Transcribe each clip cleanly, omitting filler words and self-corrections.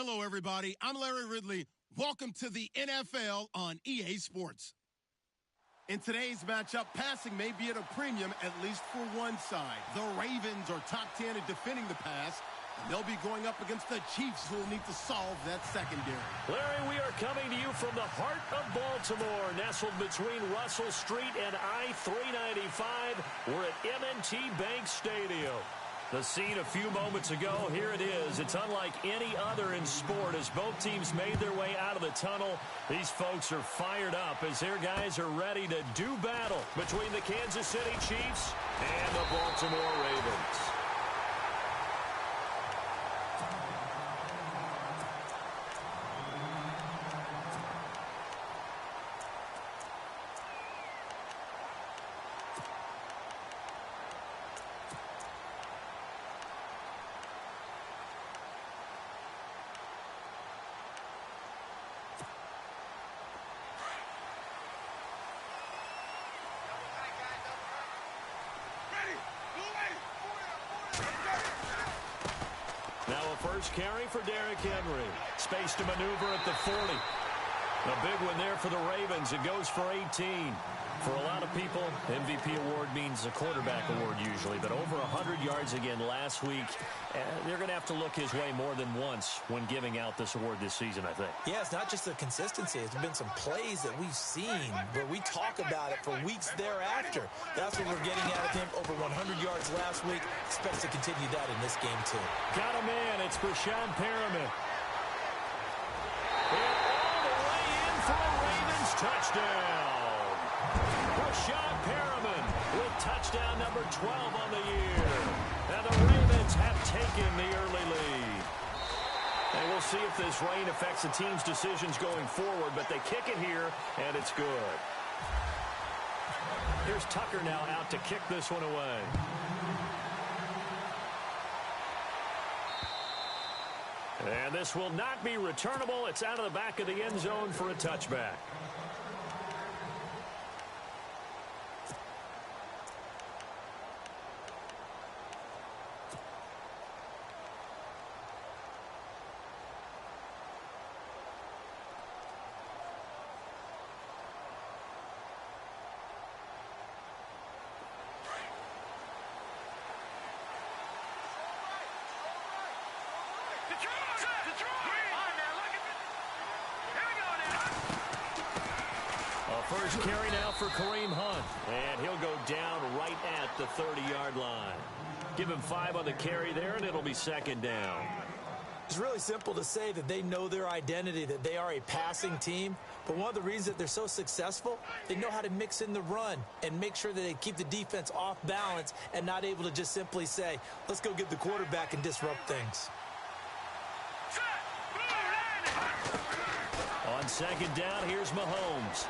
Hello, everybody. I'm Larry Ridley. Welcome to the NFL on EA Sports. In today's matchup, passing may be at a premium, at least for one side. The Ravens are top 10 at defending the pass, and they'll be going up against the Chiefs, who will need to solve that secondary. Larry, we are coming to you from the heart of Baltimore, nestled between Russell Street and I-395. We're at M&T Bank Stadium. The scene a few moments ago, here it is. It's unlike any other in sport as both teams made their way out of the tunnel. These folks are fired up as their guys are ready to do battle between the Kansas City Chiefs and the Baltimore Ravens. Now a first carry for Derrick Henry. Space to maneuver at the 40. A big one there for the Ravens. It goes for 18. For a lot of people, MVP award means a quarterback award usually, but over 100 yards again last week. They're going to have to look his way more than once when giving out this award this season, I think. Yeah, it's not just the consistency. There's been some plays that we've seen where we talk about it for weeks thereafter. That's what we're getting out of him. Over 100 yards last week. Expects to continue that in this game, too. Got a man. It's Brashad Perriman. And all the way in for a Ravens touchdown. Brashad Perriman with touchdown number 12 on the year. And the Ravens have taken the early lead. And we'll see if this rain affects the team's decisions going forward, but they kick it here, and it's good. Here's Tucker now out to kick this one away. And this will not be returnable. It's out of the back of the end zone for a touchback. First carry now for Kareem Hunt. And he'll go down right at the 30-yard line. Give him 5 on the carry there, and it'll be second down. It's really simple to say that they know their identity, that they are a passing team. But one of the reasons that they're so successful, they know how to mix in the run and make sure that they keep the defense off balance and not able to just simply say, let's go get the quarterback and disrupt things. On second down, here's Mahomes.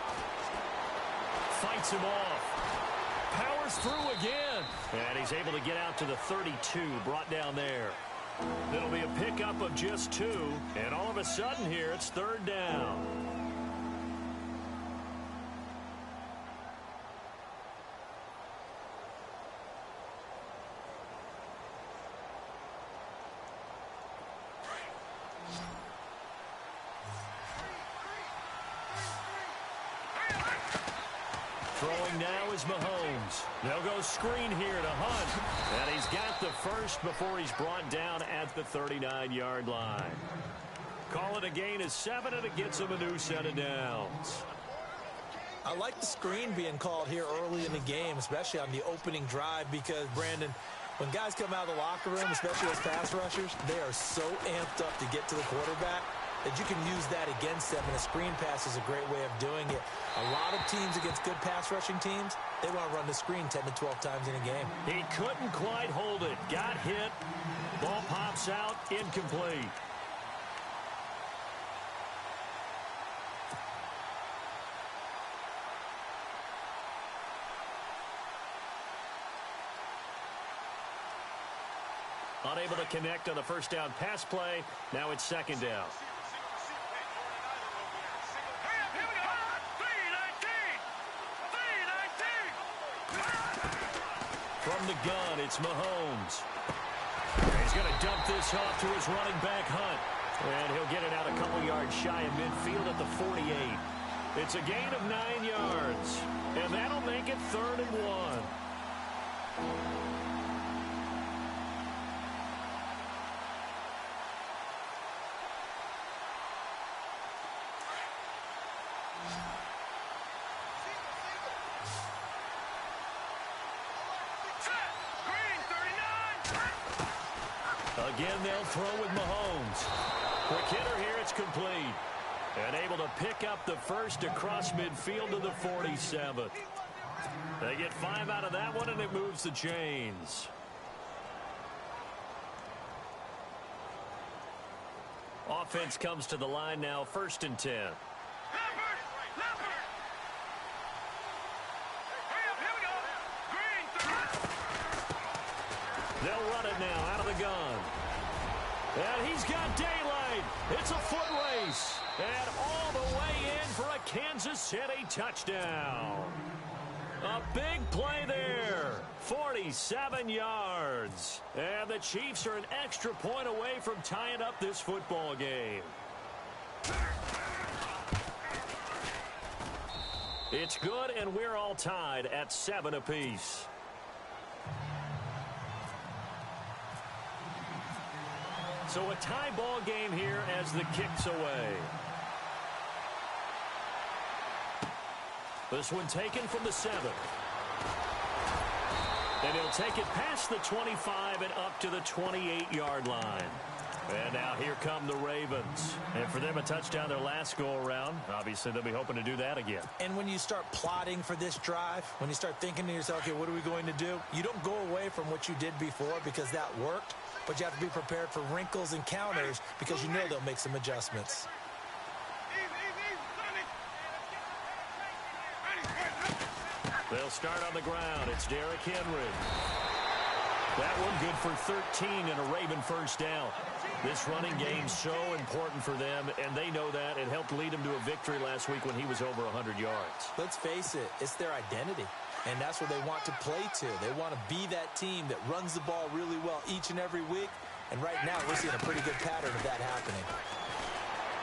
Fights him off. Powers through again. And he's able to get out to the 32, brought down there. It'll be a pickup of just 2. And all of a sudden here, it's third down. Throwing now is Mahomes. They'll go screen here to Hunt. And he's got the first before he's brought down at the 39-yard line. Call it a gain of 7, and it gets him a new set of downs. I like the screen being called here early in the game, especially on the opening drive, because, Brandon, when guys come out of the locker room, especially as pass rushers, they are so amped up to get to the quarterback that you can use that against them, and a screen pass is a great way of doing it. A lot of teams against good pass rushing teams, they want to run the screen 10 to 12 times in a game. He couldn't quite hold it. Got hit. Ball pops out. Incomplete. Unable to connect on the first down pass play. Now it's second down. From the gun, it's Mahomes. He's going to dump this off to his running back, Hunt. And he'll get it out a couple yards shy of midfield at the 48. It's a gain of 9 yards. And that'll make it 3rd and 1. Again, they'll throw with Mahomes. Quick hitter here, it's complete. And able to pick up the first across midfield to the 47th. They get 5 out of that one, and it moves the chains. Offense comes to the line now, 1st and 10. They'll run it now out of the gun. And he's got daylight. It's a foot race. And all the way in for a Kansas City touchdown. A big play there. 47 yards. And the Chiefs are an extra point away from tying up this football game. It's good, and we're all tied at 7 apiece. So a tie ball game here as the kick's away. This one taken from the 7. And he'll take it past the 25 and up to the 28-yard line. And now here come the Ravens. And for them, a touchdown their last go-around. Obviously, they'll be hoping to do that again. And when you start plotting for this drive, when you start thinking to yourself, okay, what are we going to do? You don't go away from what you did before because that worked. But you have to be prepared for wrinkles and counters because you know they'll make some adjustments. They'll start on the ground. It's Derrick Henry. That one good for 13 and a Raven first down. This running game's so important for them, and they know that. It helped lead them to a victory last week when he was over 100 yards. Let's face it, it's their identity. And that's what they want to play to. They want to be that team that runs the ball really well each and every week. And right now, we're seeing a pretty good pattern of that happening.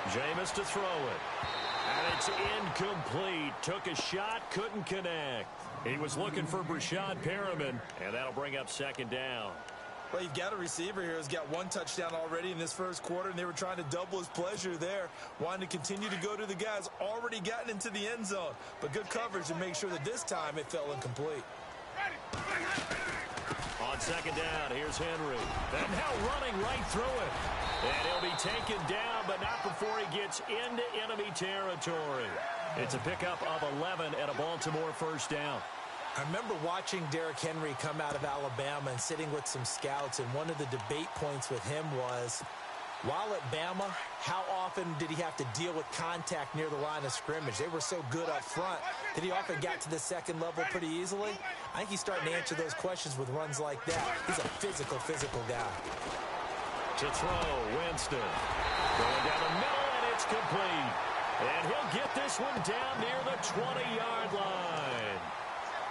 Jameis to throw it. And it's incomplete. Took a shot, couldn't connect. He was looking for Brashad Perriman, and that'll bring up 2nd down. Well, you've got a receiver here who's got 1 touchdown already in this first quarter, and they were trying to double his pleasure there, wanting to continue to go to the guys already gotten into the end zone. But good coverage to make sure that this time it fell incomplete. On 2nd down, here's Henry. And now running right through it. And he'll be taken down, but not before he gets into enemy territory. It's a pickup of 11 and a Baltimore first down. I remember watching Derrick Henry come out of Alabama and sitting with some scouts, and one of the debate points with him was, while at Bama, how often did he have to deal with contact near the line of scrimmage? They were so good up front that he often got to the second level pretty easily. I think he's starting to answer those questions with runs like that. He's a physical guy. To throw, Winston. Going down the middle, and it's complete. And he'll get this one down near the 20-yard line.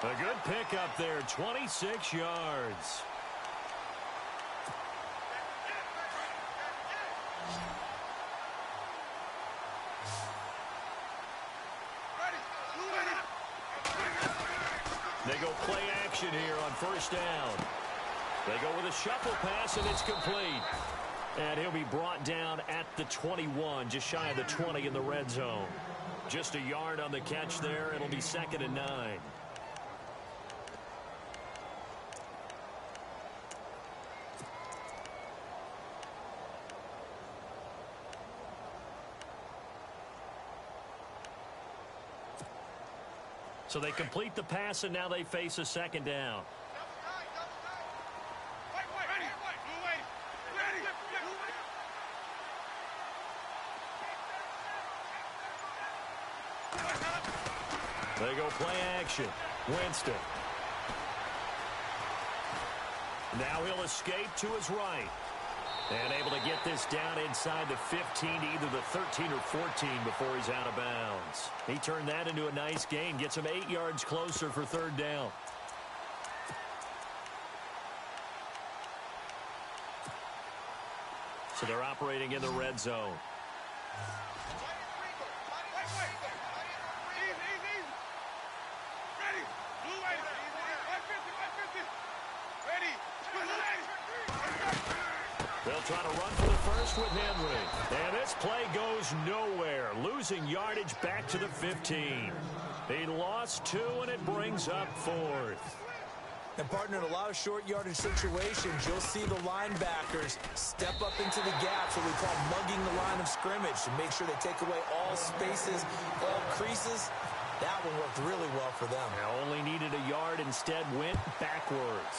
A good pickup there, 26 yards. They go play action here on first down. They go with a shuffle pass, and it's complete. And he'll be brought down at the 21, just shy of the 20 in the red zone. Just a yard on the catch there. It'll be 2nd and 9. So they complete the pass, and now they face a 2nd down. They go play action. Winston. Now he'll escape to his right. And able to get this down inside the 15 to either the 13 or 14 before he's out of bounds. He turned that into a nice gain. Gets him 8 yards closer for 3rd down. So they're operating in the red zone. They'll try to run for the first with Henry. And this play goes nowhere. Losing yardage back to the 15. He lost 2, and it brings up 4th. And, partner, in a lot of short yardage situations, you'll see the linebackers step up into the gaps, what we call mugging the line of scrimmage, to make sure they take away all spaces, all creases. That one worked really well for them. They only needed a yard, instead went backwards.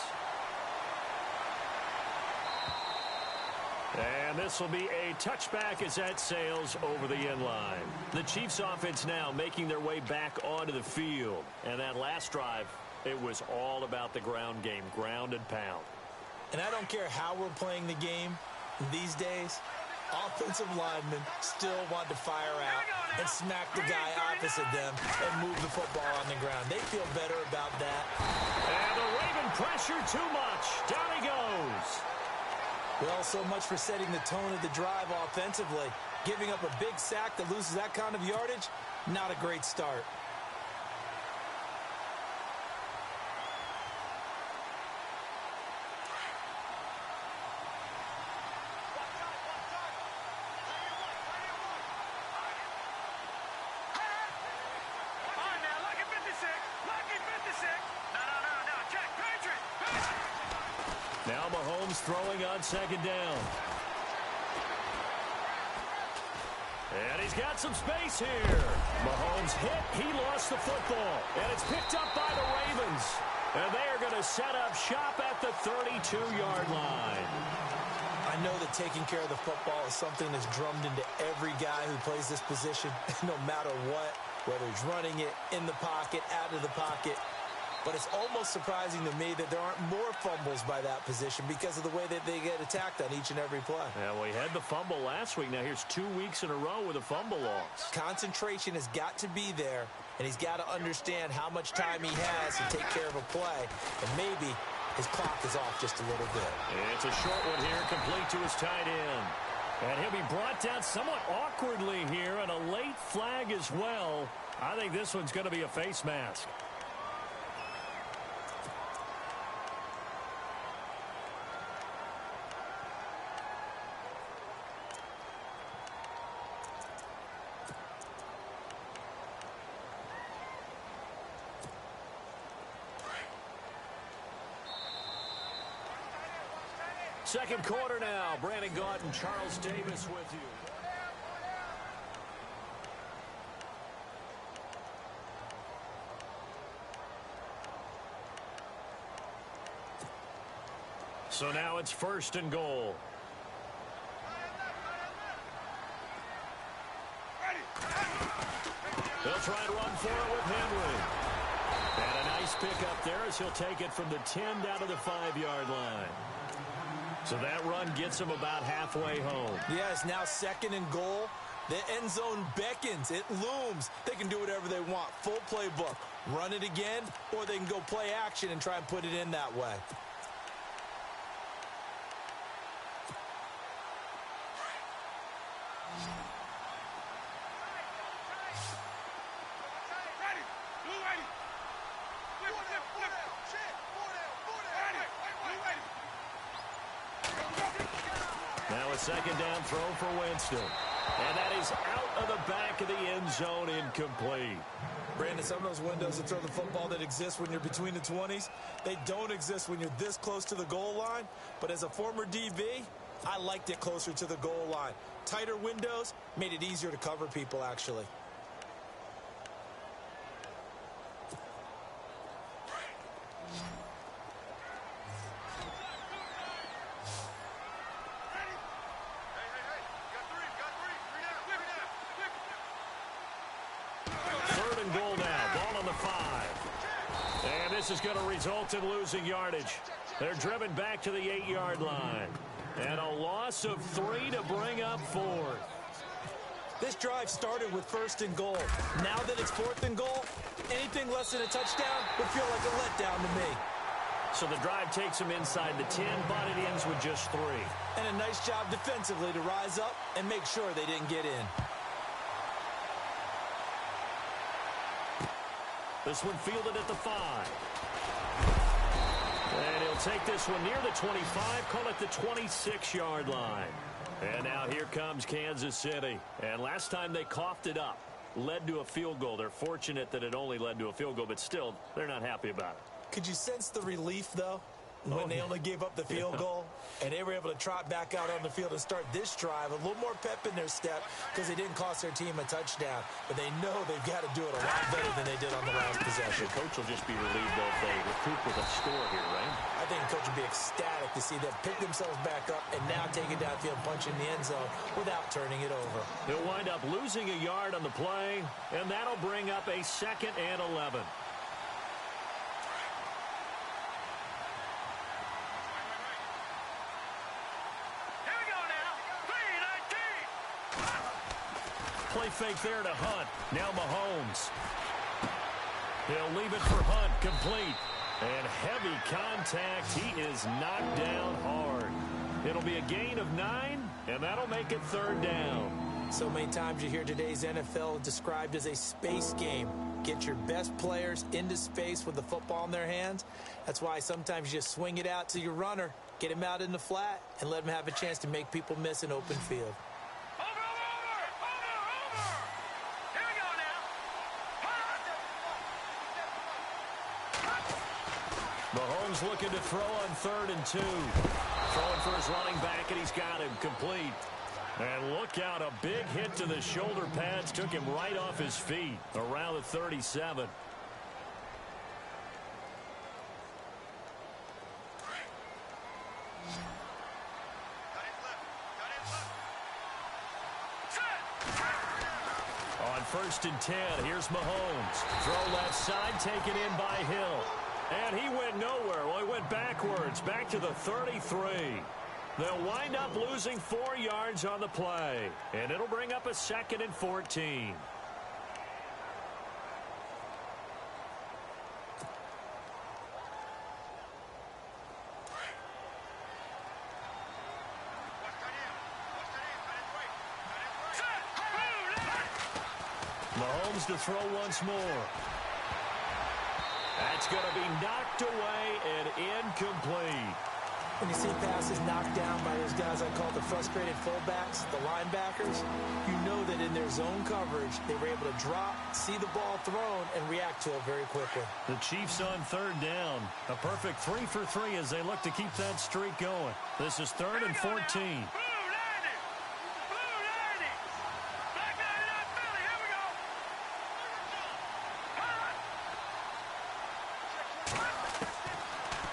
And this will be a touchback as that sails over the end line. The Chiefs offense now making their way back onto the field. And that last drive, it was all about the ground game, ground and pound. And I don't care how we're playing the game these days, offensive linemen still want to fire out and smack the guy opposite them and move the football on the ground. They feel better about that. And the Raven pressure too much. Down he goes. Well, so much for setting the tone of the drive offensively. Giving up a big sack that loses that kind of yardage, not a great start. Now Mahomes throwing on second down. And he's got some space here. Mahomes hit. He lost the football. And it's picked up by the Ravens. And they are going to set up shop at the 32-yard line. I know that taking care of the football is something that's drummed into every guy who plays this position, no matter what, whether he's running it, in the pocket, out of the pocket. But it's almost surprising to me that there aren't more fumbles by that position because of the way that they get attacked on each and every play. Yeah, we had the fumble last week. Now here's 2 weeks in a row with a fumble loss. Concentration has got to be there, and he's got to understand how much time he has to take care of a play. And maybe his clock is off just a little bit. It's a short one here, complete to his tight end. And he'll be brought down somewhat awkwardly here, and a late flag as well. I think this one's going to be a face mask. Second quarter now. Brandon Gaudin and Charles Davis with you. So now it's 1st and goal. They'll try and run for it with Henry. And a nice pick up there as he'll take it from the 10 down to the 5-yard line. So that run gets him about halfway home. Yeah, it's now 2nd and goal. The end zone beckons. It looms. They can do whatever they want. Full playbook. Run it again, or they can go play action and try and put it in that way. Now a second down throw for Winston. And that is out of the back of the end zone, incomplete. Brandon, some of those windows to throw the football that exist when you're between the 20s, they don't exist when you're this close to the goal line. But as a former DB, I liked it closer to the goal line. Tighter windows made it easier to cover people, actually. This is going to result in losing yardage. They're driven back to the 8-yard line. And a loss of 3 to bring up 4th. This drive started with 1st and goal. Now that it's 4th and goal, anything less than a touchdown would feel like a letdown to me. So the drive takes him inside the 10, but it ends with just 3. And a nice job defensively to rise up and make sure they didn't get in. This one fielded at the 5. And he'll take this one near the 25, call it the 26-yard line. And now here comes Kansas City. And last time they coughed it up, led to a field goal. They're fortunate that it only led to a field goal, but still, they're not happy about it. Could you sense the relief, though, when they only gave up the field goal and they were able to trot back out on the field and start this drive? A little more pep in their step because they didn't cost their team a touchdown, but they know they've got to do it a lot better than they did on the last possession. The coach will just be relieved, though, if they recoup with a score here, right? I think the coach will be ecstatic to see them pick themselves back up and now take it downfield, punch in the end zone without turning it over. He'll wind up losing a yard on the play, and that'll bring up a 2nd and 11. Play fake there to Hunt. Now Mahomes. He'll leave it for Hunt, complete. And heavy contact. He is knocked down hard. It'll be a gain of 9, and that'll make it 3rd down. So many times you hear today's NFL described as a space game. Get your best players into space with the football in their hands. That's why sometimes you just swing it out to your runner, get him out in the flat, and let him have a chance to make people miss an open field. Mahomes looking to throw on 3rd and 2. Throwing for his running back, and he's got him complete. And look out, a big hit to the shoulder pads took him right off his feet around the 37. On 1st and 10, here's Mahomes. Throw left side, taken in by Hill. And he went nowhere. Well, he went backwards, back to the 33. They'll wind up losing 4 yards on the play. And it'll bring up a 2nd and 14. Mahomes to throw once more. That's going to be knocked away and incomplete. When you see passes knocked down by those guys I call the frustrated fullbacks, the linebackers, you know that in their zone coverage, they were able to drop, see the ball thrown, and react to it very quickly. The Chiefs on 3rd down. A perfect 3 for 3 as they look to keep that streak going. This is 3rd and 14.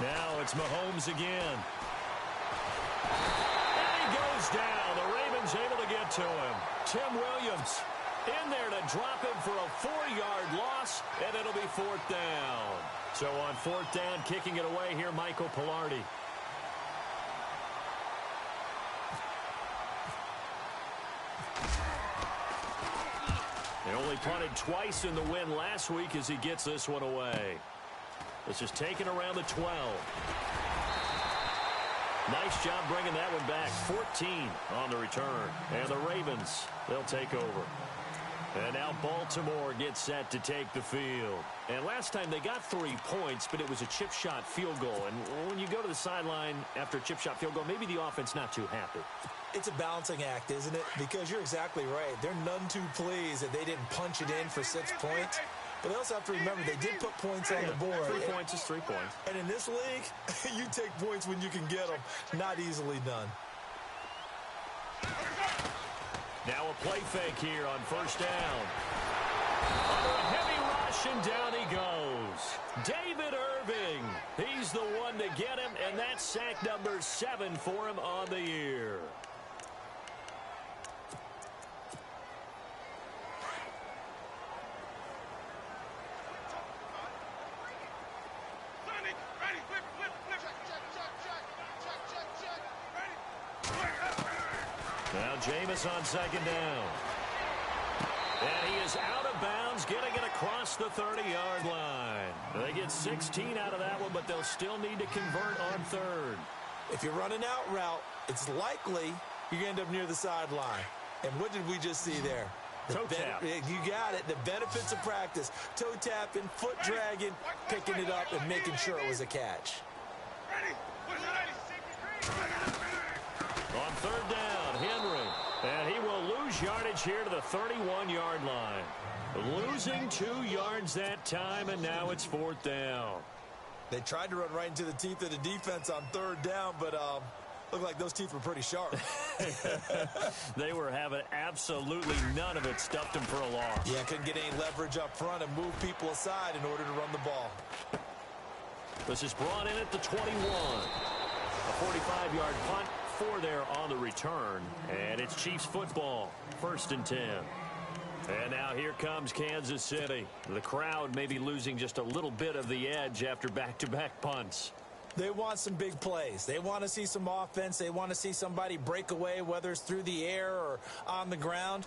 Now it's Mahomes again. And he goes down. The Ravens able to get to him. Tim Williams in there to drop him for a 4-yard loss, and it'll be 4th down. So on 4th down, kicking it away here, Michael Pilardi. They only punted twice in the win last week as he gets this one away. This is taken around the 12. Nice job bringing that one back. 14 on the return. And the Ravens, they'll take over. And now Baltimore gets set to take the field. And last time they got 3 points, but it was a chip shot field goal. And when you go to the sideline after a chip shot field goal, maybe the offense not too happy. It's a balancing act, isn't it? Because you're exactly right. They're none too pleased that they didn't punch it in for 6 points. But they also have to remember they did put points on the board. 3 points is 3 points. And in this league, you take points when you can get them. Not easily done. Now a play fake here on 1st down. Under a heavy rush, and down he goes. David Irving. He's the one to get him, and that's sack number 7 for him on the year. Now Jameis on 2nd down. And he is out of bounds, getting it across the 30-yard line. They get 16 out of that one, but they'll still need to convert on third. If you run an out route, it's likely you're going to end up near the sideline. And what did we just see there? Toe tap. You got it. The benefits of practice. Toe tapping, foot dragging, picking it up, and making sure it was a catch. On third down, Henry. And he will lose yardage here to the 31-yard line. Losing 2 yards that time, and now it's fourth down. They tried to run right into the teeth of the defense on third down, but looked like those teeth were pretty sharp. They were having absolutely none of it. Stuffed him for a loss. Yeah, couldn't get any leverage up front and move people aside in order to run the ball. This is brought in at the 21. A 45-yard punt, 4 there on the return. And it's Chiefs football, 1st and 10. And now here comes Kansas City. The crowd may be losing just a little bit of the edge after back-to-back punts. They want some big plays. They want to see some offense. They want to see somebody break away, whether it's through the air or on the ground.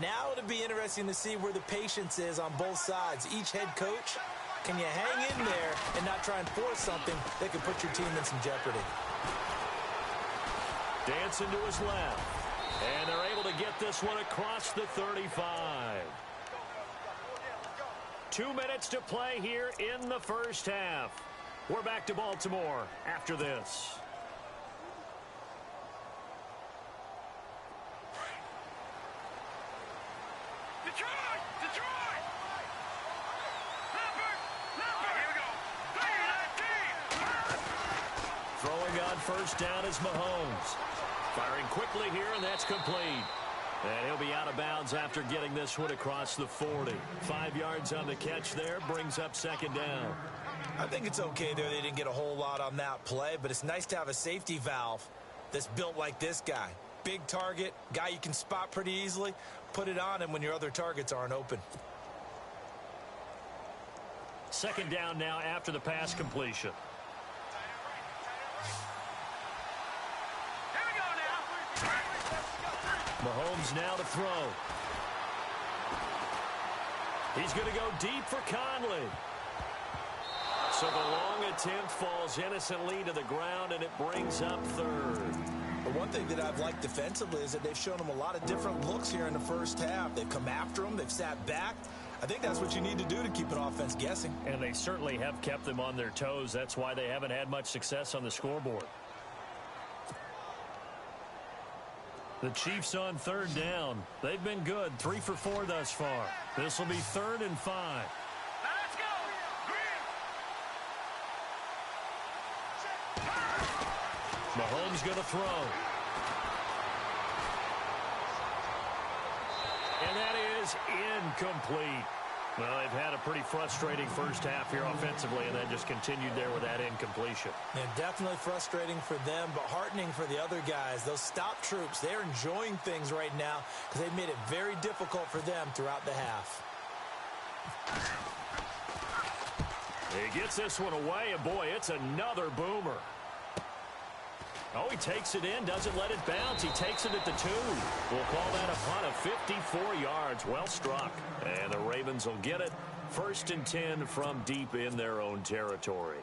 Now it'll be interesting to see where the patience is on both sides. Each head coach, can you hang in there and not try and force something that could put your team in some jeopardy? Dancing to his left. And they're able to get this one across the 35. 2 minutes to play here in the first half. We're back to Baltimore after this. Detroit! Detroit! Here we go. Throwing on first down is Mahomes. Firing quickly here, and that's complete. And he'll be out of bounds after getting this one across the 40. 5 yards on the catch there, brings up second down. I think it's okay there. They didn't get a whole lot on that play, but it's nice to have a safety valve that's built like this guy. Big target, guy you can spot pretty easily. Put it on him when your other targets aren't open. Second down now after the pass completion. Mahomes now to throw. He's going to go deep for Conley. So the long attempt falls innocently to the ground, and it brings up third. But one thing that I've liked defensively is that they've shown them a lot of different looks here in the first half. They've come after them. They've sat back. I think that's what you need to do to keep an offense guessing. And they certainly have kept them on their toes. That's why they haven't had much success on the scoreboard. The Chiefs on third down. They've been good, 3 for 4 thus far. This will be 3rd and 5. Let's go! Mahomes going to throw. And that is incomplete. Well, they've had a pretty frustrating first half here offensively, and that just continued there with that incompletion. Yeah, definitely frustrating for them, but heartening for the other guys. Those stop troops, they're enjoying things right now because they've made it very difficult for them throughout the half. He gets this one away, and boy, it's another boomer. Oh, he takes it in, doesn't let it bounce. He takes it at the 2. We'll call that a punt of 54 yards. Well struck. And the Ravens will get it. 1st and 10 from deep in their own territory.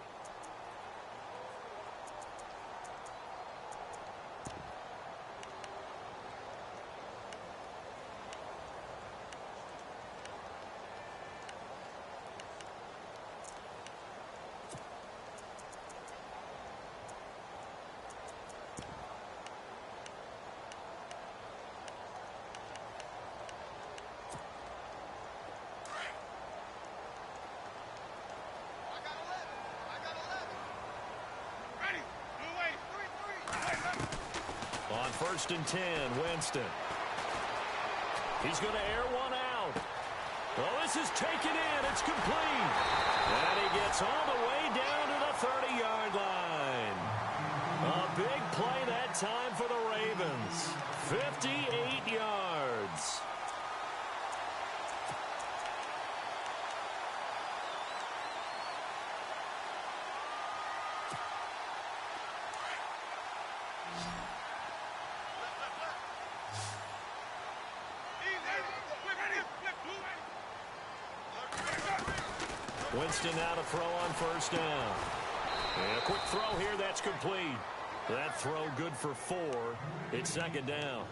On 1st and 10, Winston. He's going to air one out. Oh, this is taken in. It's complete. And he gets all the way down to the 30-yard line. A big play that time for the Ravens. 58 yards. Winston now to throw on first down. And a quick throw here, that's complete. That throw good for 4. It's second down.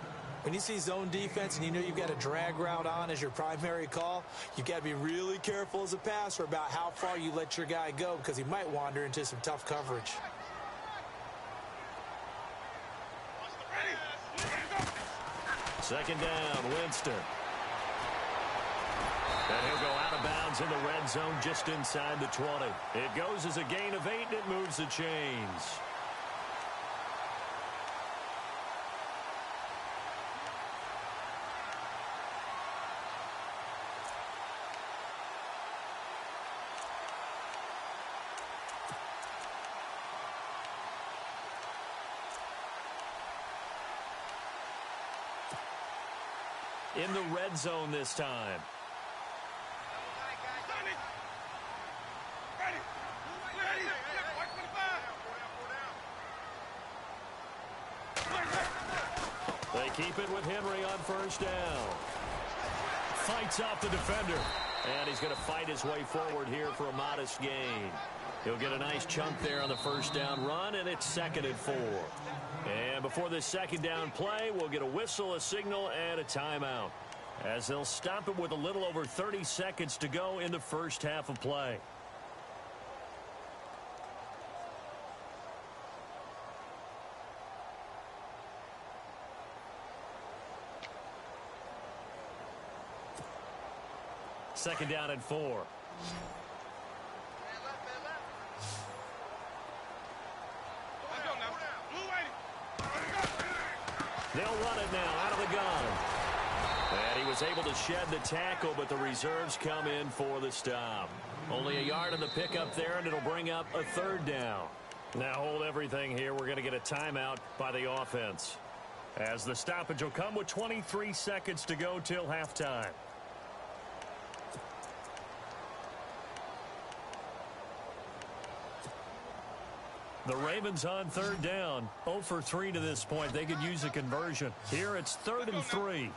When you see zone defense and you know you've got a drag route on as your primary call, you've got to be really careful as a passer about how far you let your guy go because he might wander into some tough coverage. Second down, Winston. And he'll go out of bounds in the red zone just inside the 20. It goes as a gain of 8, and it moves the chains. In the red zone this time. They keep it with Henry on first down. Fights off the defender. And he's going to fight his way forward here for a modest gain. He'll get a nice chunk there on the first down run, and it's 2nd and 4. And before this second down play, we'll get a whistle, a signal, and a timeout, as they'll stop it with a little over 30 seconds to go in the first half of play. Second down and 4. They'll run it now out of the gun. And he was able to shed the tackle, but the reserves come in for the stop. Only a yard on the pickup there, and it'll bring up a 3rd down. Now hold everything here. We're going to get a timeout by the offense, as the stoppage will come with 23 seconds to go till halftime. The Ravens on 3rd down. 0 for 3 to this point. They could use a conversion. Here it's 3rd and 3.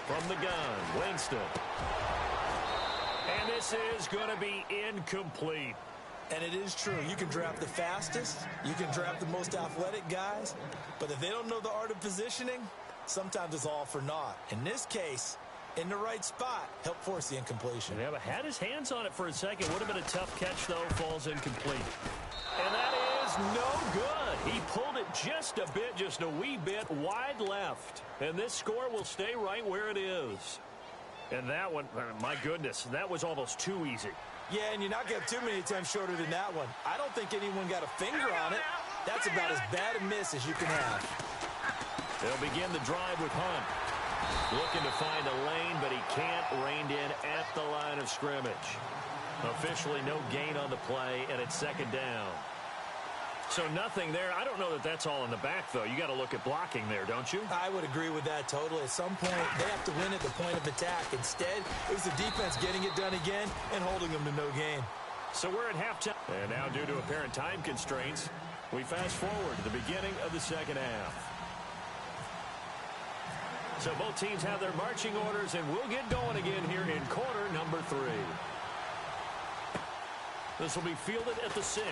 From the gun, Winston. And this is going to be incomplete. And it is true. You can draft the fastest. You can draft the most athletic guys. But if they don't know the art of positioning, sometimes it's all for naught. In this case, in the right spot, help force the incompletion. Yeah, but had his hands on it for a second. Would have been a tough catch, though. Falls incomplete. And that is no good. He pulled it just a bit, just a wee bit wide left. And this score will stay right where it is. And that one, my goodness, that was almost too easy. Yeah, and you're not going to have too many times shorter than that one. I don't think anyone got a finger on it. That's about as bad a miss as you can have. They'll begin the drive with Hunt. Looking to find a lane, but he can't. Reined in at the line of scrimmage. Officially no gain on the play, and it's 2nd down. So nothing there. I don't know that that's all in the back, though. You got to look at blocking there, don't you? I would agree with that totally. At some point, they have to win at the point of attack. Instead, it was the defense getting it done again and holding them to no gain. So we're at halftime. And now, due to apparent time constraints, we fast forward to the beginning of the second half. So both teams have their marching orders, and we'll get going again here in quarter number 3. This will be fielded at the 6.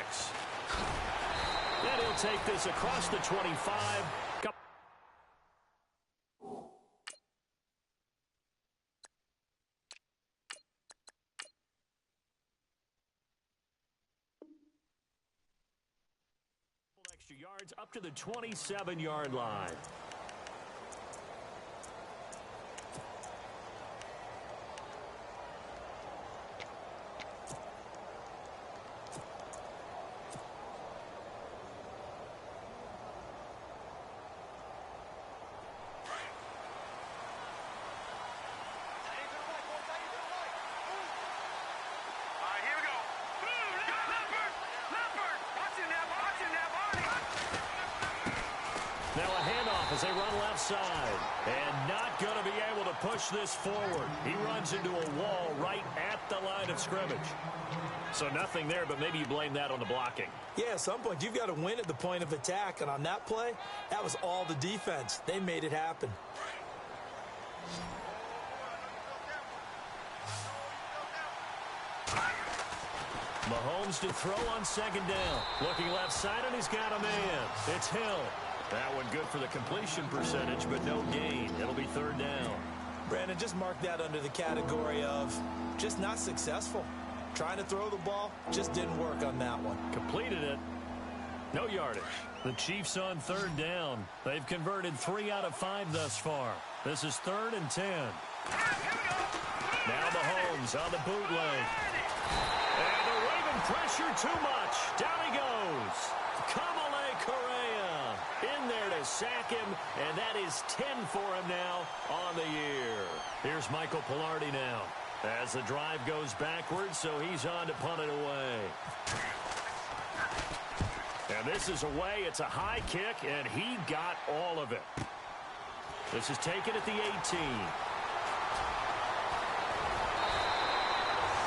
And he'll take this across the 25. Extra yards up to the 27-yard line. As they run left side, and not going to be able to push this forward. He runs into a wall right at the line of scrimmage. So nothing there, but maybe you blame that on the blocking. Yeah, at some point, you've got to win at the point of attack. And on that play, that was all the defense. They made it happen. Mahomes to throw on second down. Looking left side, and he's got a man. It's Hill. That one good for the completion percentage, but no gain. It'll be third down. Brandon, just mark that under the category of just not successful. Trying to throw the ball, just didn't work on that one. Completed it. No yardage. The Chiefs on third down. They've converted 3 out of 5 thus far. This is 3rd and 10. Now Mahomes on the bootleg. And the Raven pressure too much. Down he goes. Kamale Correa in there to sack him, and that is 10 for him now on the year. Here's Michael Pilardi now as the drive goes backwards, so he's on to punt it away. And this is away. It's a high kick, and he got all of it. This is taken at the 18.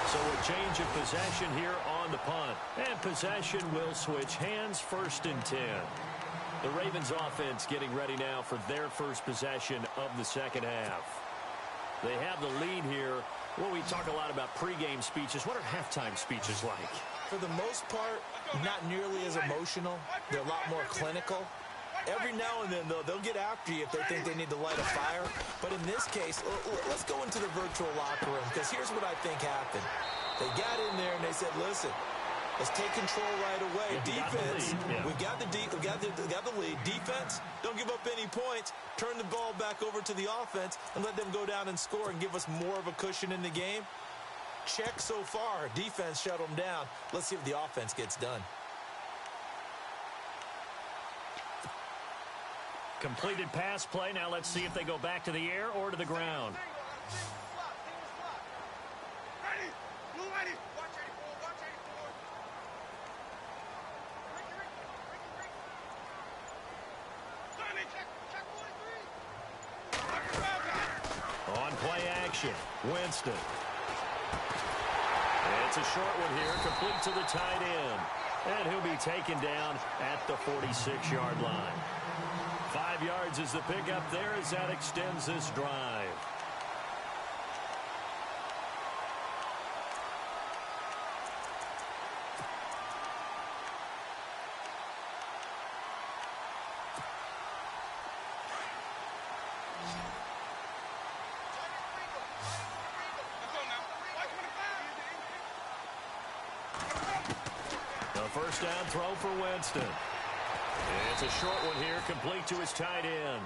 So a change of possession here on the punt. And possession will switch hands, 1st and 10. The Ravens offense getting ready now for their first possession of the second half. They have the lead here. Well, we talk a lot about pregame speeches. What are halftime speeches like? For the most part, not nearly as emotional. They're a lot more clinical. Every now and then, though, they'll get after you if they think they need to light a fire. But in this case, let's go into the virtual locker room, because here's what I think happened. They got in there and they said, listen, let's take control right away. Defense, we got the lead. Defense, don't give up any points. Turn the ball back over to the offense and let them go down and score and give us more of a cushion in the game. Check so far. Defense shut them down. Let's see if the offense gets done. Completed pass play. Now let's see if they go back to the air or to the ground. On play action, Winston. It's a short one here, complete to the tight end. And he'll be taken down at the 46-yard line. 5 yards is the pickup there as that extends this drive. The first down throw for Winston. It's a short one here, complete to his tight end.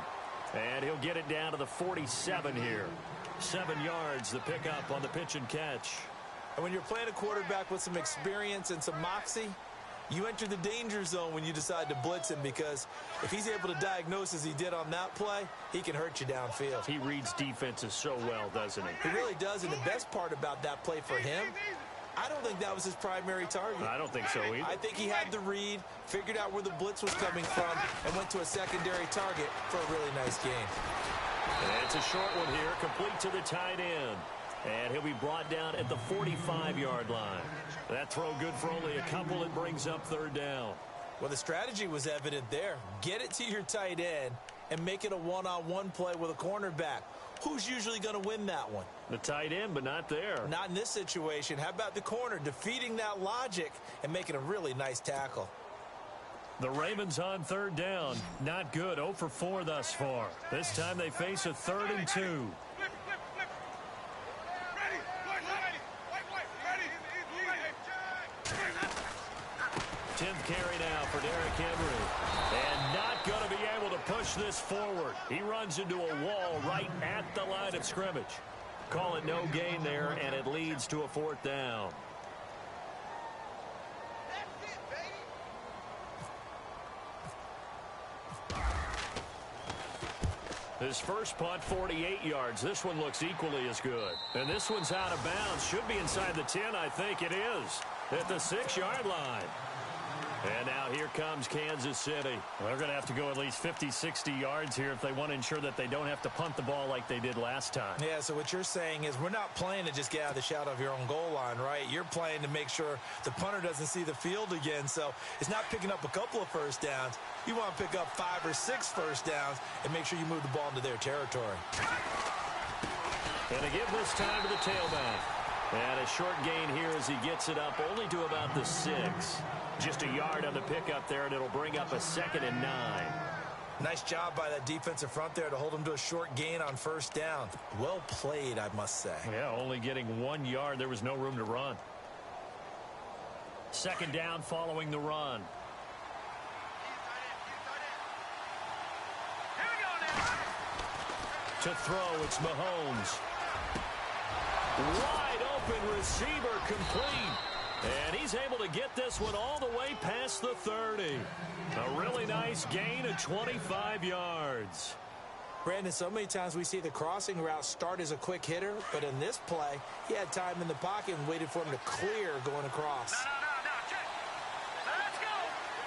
And he'll get it down to the 47 here. 7 yards, the pickup on the pitch and catch. And when you're playing a quarterback with some experience and some moxie, you enter the danger zone when you decide to blitz him, because if he's able to diagnose as he did on that play, he can hurt you downfield. He reads defenses so well, doesn't he? He really does, and the best part about that play for him, I don't think that was his primary target. I don't think so either. I think he had the read, figured out where the blitz was coming from, and went to a secondary target for a really nice game. And it's a short one here, complete to the tight end. And he'll be brought down at the 45-yard line. That throw good for only a couple. It brings up third down. Well, the strategy was evident there. Get it to your tight end and make it a one-on-one play with a cornerback. Who's usually going to win that one? The tight end, but not there. Not in this situation. How about the corner defeating that logic and making a really nice tackle? The Ravens on third down. Not good. 0 for 4 thus far. This time they face a 3rd and 2. 10th carry now for Derrick Henry. And not going to be able to push this forward. He runs into a wall right at the line of scrimmage. Call it no gain there, and it leads to a 4th down. His first punt, 48 yards. This one looks equally as good. And this one's out of bounds. Should be inside the 10, I think it is. At the 6-yard line. And now here comes Kansas City. Well, they're going to have to go at least 50, 60 yards here if they want to ensure that they don't have to punt the ball like they did last time. Yeah, so what you're saying is we're not playing to just get out of the shadow of your own goal line, right? You're playing to make sure the punter doesn't see the field again. So it's not picking up a couple of first downs. You want to pick up 5 or 6 first downs and make sure you move the ball into their territory. And to give this time to the tailback. And a short gain here as he gets it up only to about the 6. Just a yard on the pickup there, and it'll bring up a 2nd and 9. Nice job by that defensive front there to hold him to a short gain on first down. Well played, I must say. Yeah, only getting 1 yard. There was no room to run. 2nd down following the run. To throw, it's Mahomes. Wide open receiver complete. And he's able to get this one all the way past the 30. A really nice gain of 25 yards. Brandon, so many times we see the crossing route start as a quick hitter, but in this play, he had time in the pocket and waited for him to clear going across. No, check. Let's go.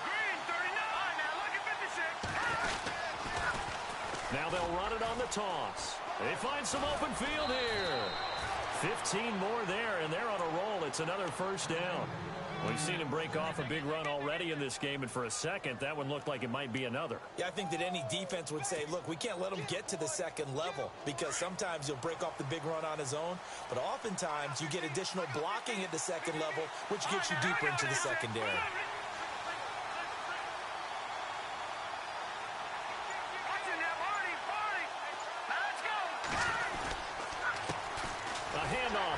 Green, 39. Now look at 56. Now they'll run it on the toss. They find some open field here. 15 more there, and they're on a roll. It's another first down. We've seen him break off a big run already in this game, and for a second, that one looked like it might be another. Yeah, I think that any defense would say, look, we can't let him get to the second level because sometimes he'll break off the big run on his own, but oftentimes you get additional blocking at the second level, which gets you deeper into the secondary.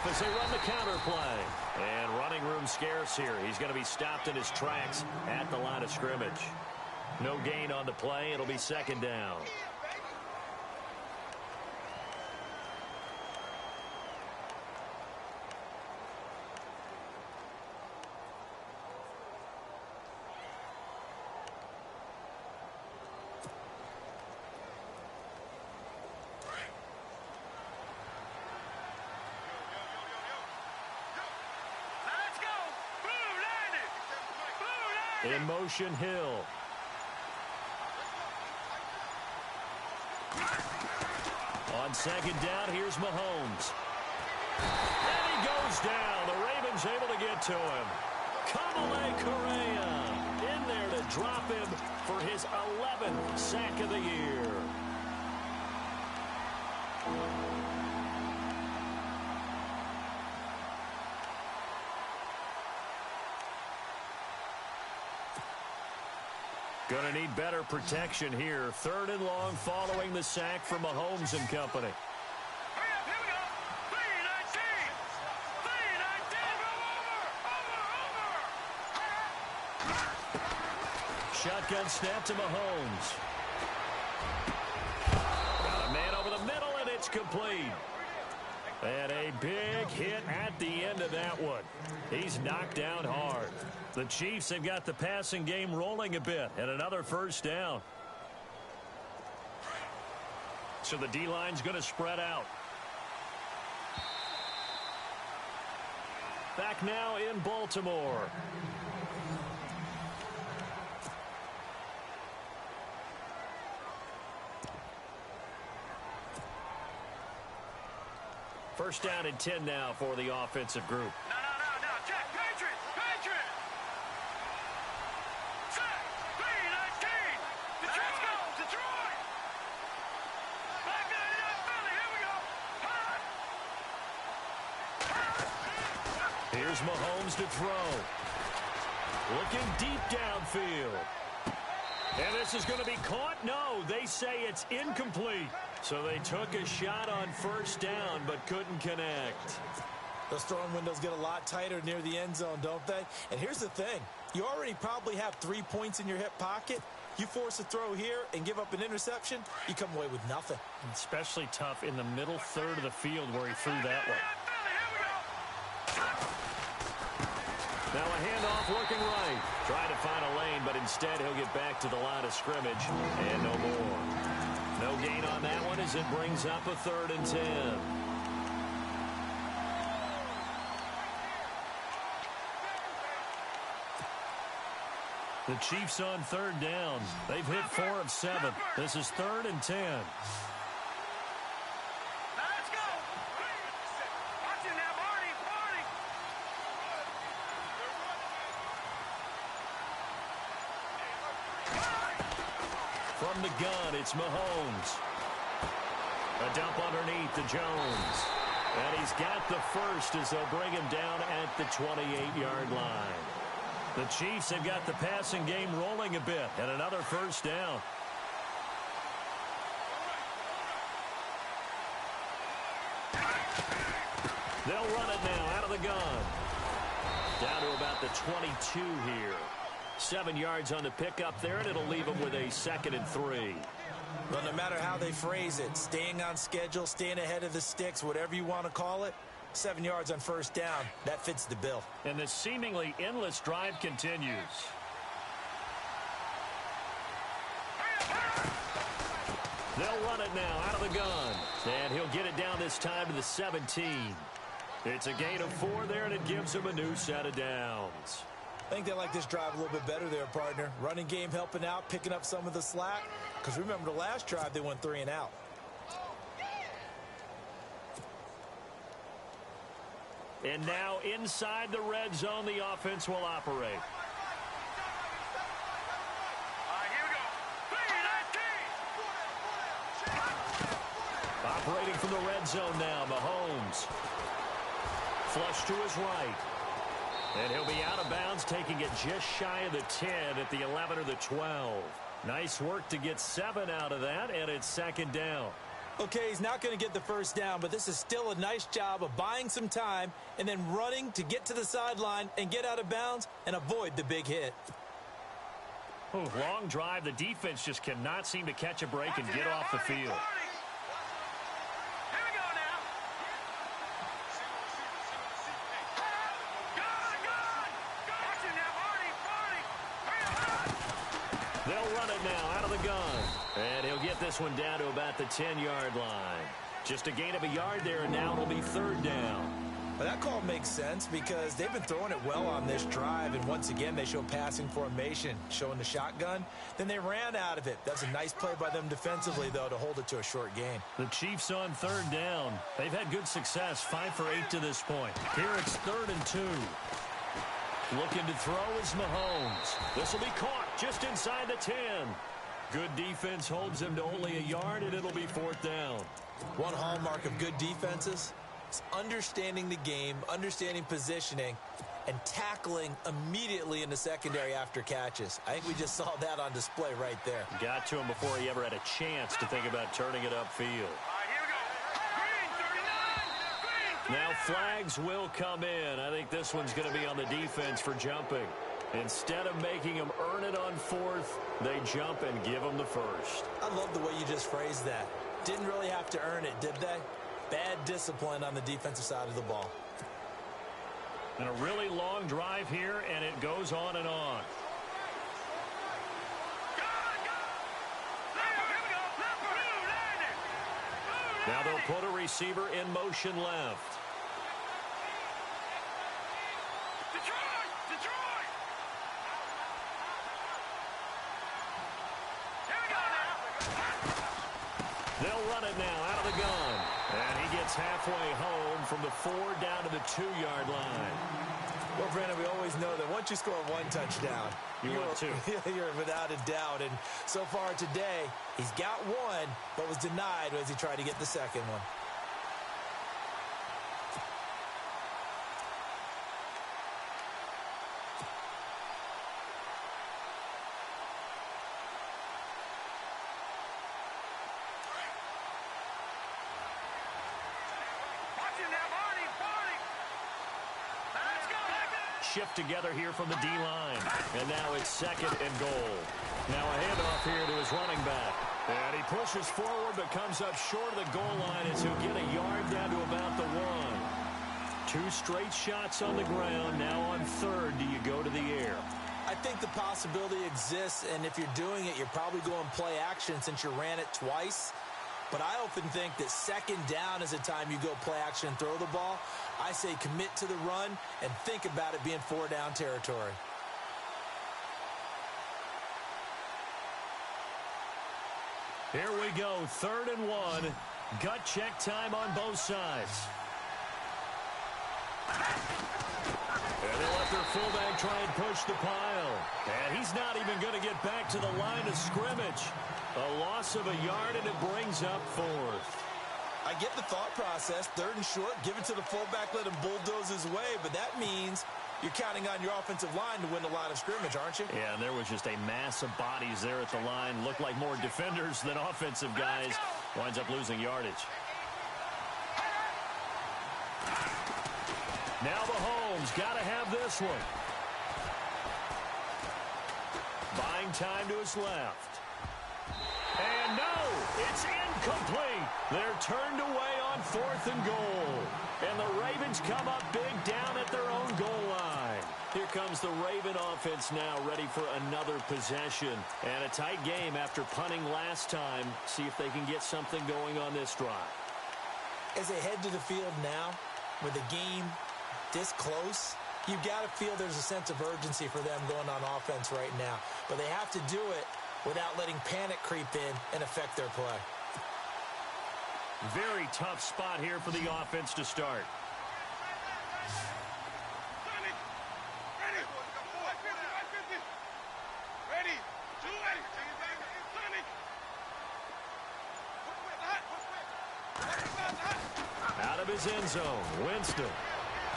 As they run the counter play. And running room scarce here. He's going to be stopped in his tracks at the line of scrimmage. No gain on the play. It'll be 2nd down. In motion, Hill. On 2nd down, here's Mahomes. And he goes down. The Ravens able to get to him. Kamale Correa in there to drop him for his 11th sack of the year. Going to need better protection here. 3rd and long following the sack from Mahomes and company. Hurry up, here we go. 3-19. 3-19. Over. Shotgun snap to Mahomes. Got a man over the middle, and it's complete. And a big hit at the end of that one. He's knocked down hard. The Chiefs have got the passing game rolling a bit, and another first down. So the D-line's going to spread out. Back now in Baltimore. First down and 10 now for the offensive group. No. Check. Patriot. Set. 3-19. Let's go. Detroit. Back in Philly. Here we go. Here's Mahomes to throw. Looking deep downfield. And this is going to be caught? No, they say it's incomplete. So they took a shot on first down but couldn't connect. Those throwing windows get a lot tighter near the end zone, don't they? And here's the thing. You already probably have 3 points in your hip pocket. You force a throw here and give up an interception, you come away with nothing. Especially tough in the middle third of the field where he threw that one. Now a handoff working right. Trying to find a lane, but instead he'll get back to the line of scrimmage and no more. No gain on that one as it brings up a 3rd and 10. The Chiefs on third down. They've hit 4 of 7. This is 3rd and 10. Let's go. Watch it now, Barney. From the gun, it's Mahomes. A dump underneath to Jones. And he's got the first as they'll bring him down at the 28-yard line. The Chiefs have got the passing game rolling a bit, and another first down. They'll run it now out of the gun. Down to about the 22 here. 7 yards on the pickup there, and it'll leave them with a 2nd and 3. Well, no matter how they phrase it, staying on schedule, staying ahead of the sticks, whatever you want to call it, 7 yards on first down, that fits the bill. And the seemingly endless drive continues. They'll run it now out of the gun. And he'll get it down this time to the 17. It's a gain of 4 there, and it gives him a new set of downs. I think they like this drive a little bit better there, partner. Running game helping out, picking up some of the slack. Because remember the last drive, they went 3 and out. And now inside the red zone, the offense will operate. Here we go. Operating from the red zone now, Mahomes. Flush to his right. And he'll be out of bounds, taking it just shy of the 10 at the 11 or the 12. Nice work to get 7 out of that, and it's 2nd down. Okay, he's not going to get the first down, but this is still a nice job of buying some time and then running to get to the sideline and get out of bounds and avoid the big hit. Oh, long drive. The defense just cannot seem to catch a break and get off the field. Here we go now. Watch it now, Barney. They'll run it now out of the gun. And he'll get this one down to about the 10-yard line. Just a gain of a yard there, and now it'll be 3rd down. But that call makes sense because they've been throwing it well on this drive, and once again they show passing formation, showing the shotgun. Then they ran out of it. That's a nice play by them defensively, though, to hold it to a short gain. The Chiefs on 3rd down. They've had good success, 5 for 8 to this point. Here it's 3rd and 2. Looking to throw is Mahomes. This will be caught just inside the 10. Good defense holds him to only a yard, and it'll be 4th down. One hallmark of good defenses is understanding the game, understanding positioning, and tackling immediately in the secondary after catches. I think we just saw that on display right there. Got to him before he ever had a chance to think about turning it upfield. Here we go. Green 39. Now flags will come in. I think this one's going to be on the defense for jumping. Instead of making him earn it on 4th, they jump and give him the first. I love the way you just phrased that. Didn't really have to earn it, did they? Bad discipline on the defensive side of the ball. And a really long drive here, and it goes on and on. Now they'll put a receiver in motion left. Detroit! Here we go now. They'll run it now out of the gun. And he gets halfway home from the 4 down to the 2-yard line. Well, Brandon, we always know that once you score 1 touchdown, want 2. You're without a doubt. And so far today, he's got 1, but was denied as he tried to get the second one. Shift together here from the D-line. And now it's 2nd and goal. Now a handoff here to his running back. And he pushes forward but comes up short of the goal line as he'll get a yard down to about the 1. 2 straight shots on the ground. Now on 3rd, do you go to the air? I think the possibility exists, and if you're doing it, you're probably going play action since you ran it twice. But I often think that 2nd down is a time you go play action and throw the ball. I say commit to the run and think about it being 4 down territory. Here we go, 3rd and 1. Gut check time on both sides. And they'll let their fullback try and push the pile. And he's not even going to get back to the line of scrimmage. A loss of a yard, and it brings up 4th. I get the thought process. 3rd and short, give it to the fullback, let him bulldoze his way. But that means you're counting on your offensive line to win the line of scrimmage, aren't you? Yeah, and there was just a mass of bodies there at the line. Looked like more defenders than offensive guys. Winds up losing yardage. Now Mahomes got to have this one. Buying time to his left. And no, it's incomplete. They're turned away on 4th and goal. And the Ravens come up big down at their own goal line. Here comes the Raven offense now, ready for another possession. And a tight game after punting last time. See if they can get something going on this drive. As they head to the field now, with the game this close, you've got to feel there's a sense of urgency for them going on offense right now. But they have to do it without letting panic creep in and affect their play. Very tough spot here for the offense to start. Out of his end zone, Winston.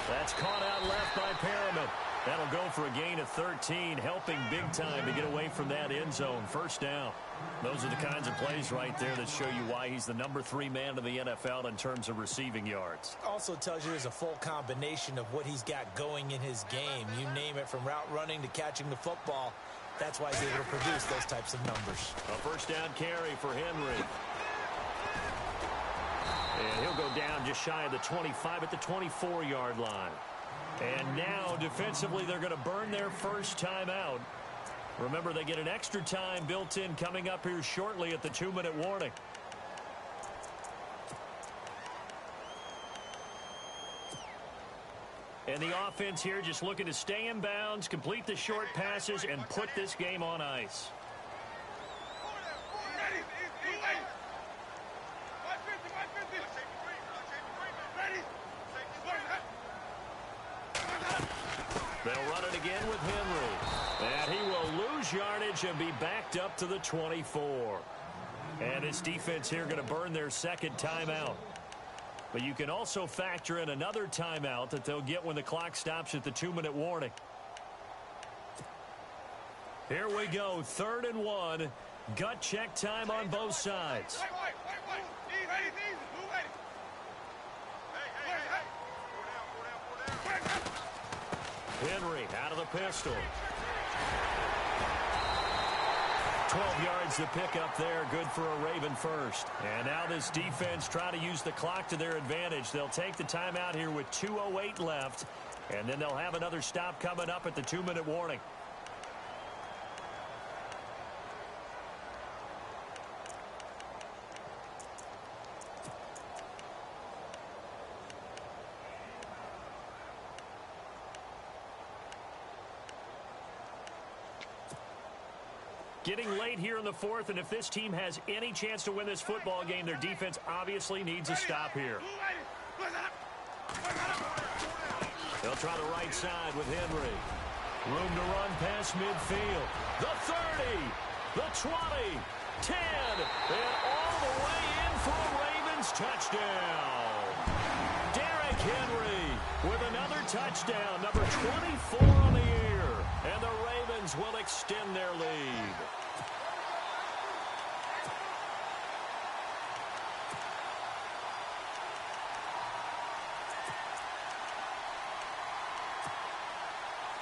That's caught out left by Perriman. That'll go for a gain of 13, helping big time to get away from that end zone. 1st down. Those are the kinds of plays right there that show you why he's the number 3 man in the NFL in terms of receiving yards. Also tells you there's a full combination of what he's got going in his game. You name it, from route running to catching the football. That's why he's able to produce those types of numbers. A 1st down carry for Henry. And he'll go down just shy of the 25 at the 24-yard line. And now, defensively, they're going to burn their first timeout. Remember, they get an extra time built in coming up here shortly at the 2-minute warning. And the offense here just looking to stay in bounds, complete the short passes, and put this game on ice. They'll run it again with Henry. And he will lose yardage and be backed up to the 24. And this defense here going to burn their second timeout. But you can also factor in another timeout that they'll get when the clock stops at the 2-minute warning. Here we go, 3rd and 1. Gut check time on both sides. Henry out of the pistol. 12 yards to pick up there. Good for a Raven first. And now this defense trying to use the clock to their advantage. They'll take the timeout here with 2:08 left. And then they'll have another stop coming up at the 2-minute warning. Getting late here in the 4th, and if this team has any chance to win this football game, their defense obviously needs a stop here. They'll try the right side with Henry. Room to run past midfield. The 30, the 20, 10, and all the way in for a Ravens touchdown. Derrick Henry with another touchdown, number 24 on the year. And the Ravens will extend their lead.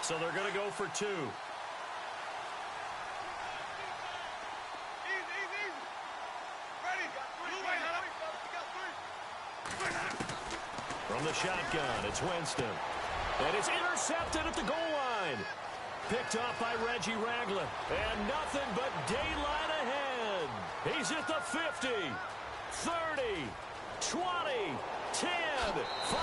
So they're going to go for 2. From the shotgun, it's Winston. And it's intercepted at the goal line. Picked off by Reggie Ragland. And nothing but daylight ahead. He's at the 50, 30, 20, 10, 5,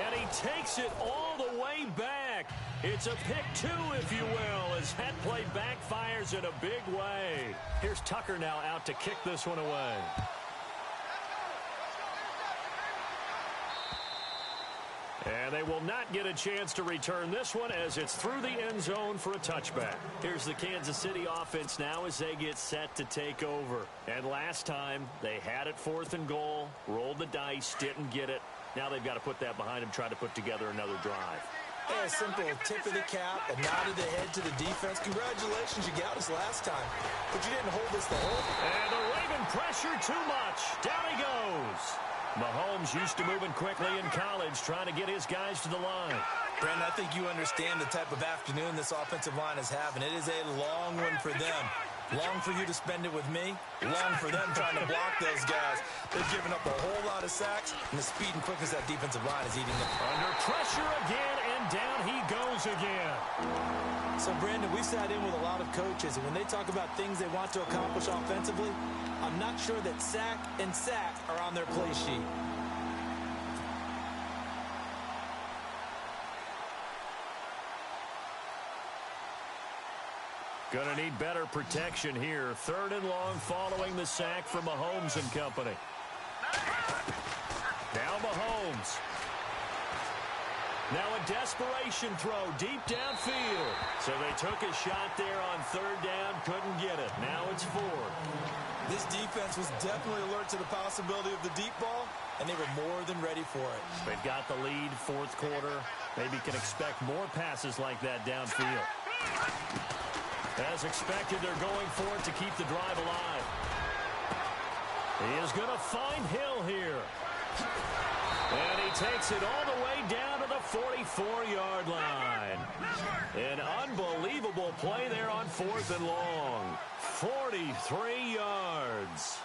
and he takes it all the way back. It's a pick two, if you will, as that play backfires in a big way. Here's Tucker now out to kick this one away. And they will not get a chance to return this one as it's through the end zone for a touchback. Here's the Kansas City offense now as they get set to take over. And last time, they had it 4th and goal, rolled the dice, didn't get it. Now they've got to put that behind them, try to put together another drive. Yeah, a simple tip of the cap, a nod of the head to the defense. Congratulations, you got us last time, but you didn't hold us the whole. And the Raven pressure too much. Down he goes. Mahomes used to moving quickly in college, trying to get his guys to the line. Brandon, I think you understand the type of afternoon this offensive line is having. It is a long one for them. Long for you to spend it with me. Long for them trying to block those guys. They've given up a whole lot of sacks, and the speed and quickness of that defensive line is eating them. Under pressure again, and down he goes again. So, Brandon, we sat in with a lot of coaches, and when they talk about things they want to accomplish offensively, I'm not sure that sack and sack are on their play sheet. Gonna need better protection here. 3rd and long following the sack from Mahomes and company. Now Mahomes. Now a desperation throw deep downfield. So they took a shot there on 3rd down, couldn't get it. Now it's 4th. This defense was definitely alert to the possibility of the deep ball, and they were more than ready for it. They've got the lead, 4th quarter. Maybe can expect more passes like that downfield. As expected, they're going for it to keep the drive alive. He is going to find Hill here. And he takes it all the way down to the 44-yard line. An unbelievable play there on 4th and long. 43 yards.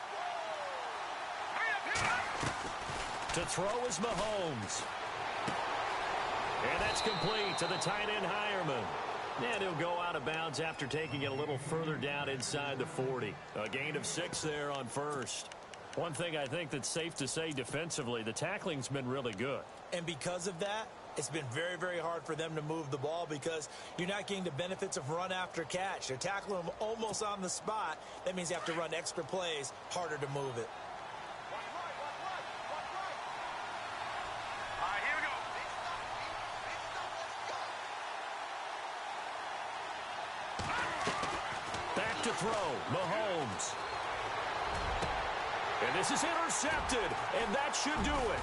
To throw is Mahomes. And that's complete to the tight end Hireman. And he'll go out of bounds after taking it a little further down inside the 40. A gain of 6 there on 1st. One thing I think that's safe to say defensively, the tackling's been really good. And because of that, it's been very, very hard for them to move the ball because you're not getting the benefits of run after catch. They're tackling them almost on the spot. That means you have to run extra plays, harder to move it. Back to throw, Mahomes. And this is intercepted, and that should do it.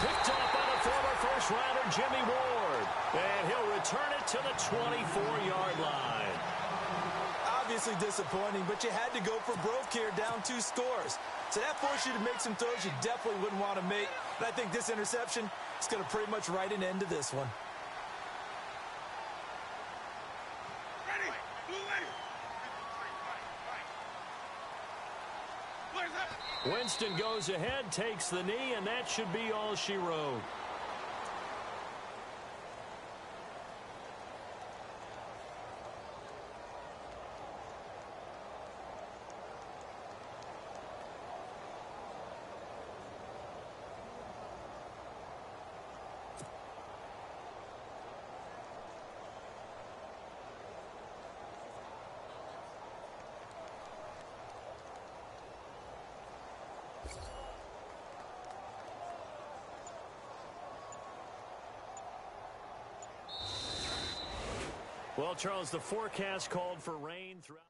Picked up by the former first-rounder Jimmy Ward. And he'll return it to the 24-yard line. Obviously disappointing, but you had to go for broke here, down 2 scores. So that forced you to make some throws you definitely wouldn't want to make. And I think this interception is going to pretty much write an end to this one. Winston goes ahead, takes the knee, and that should be all she wrote. Well, Charles, the forecast called for rain throughout.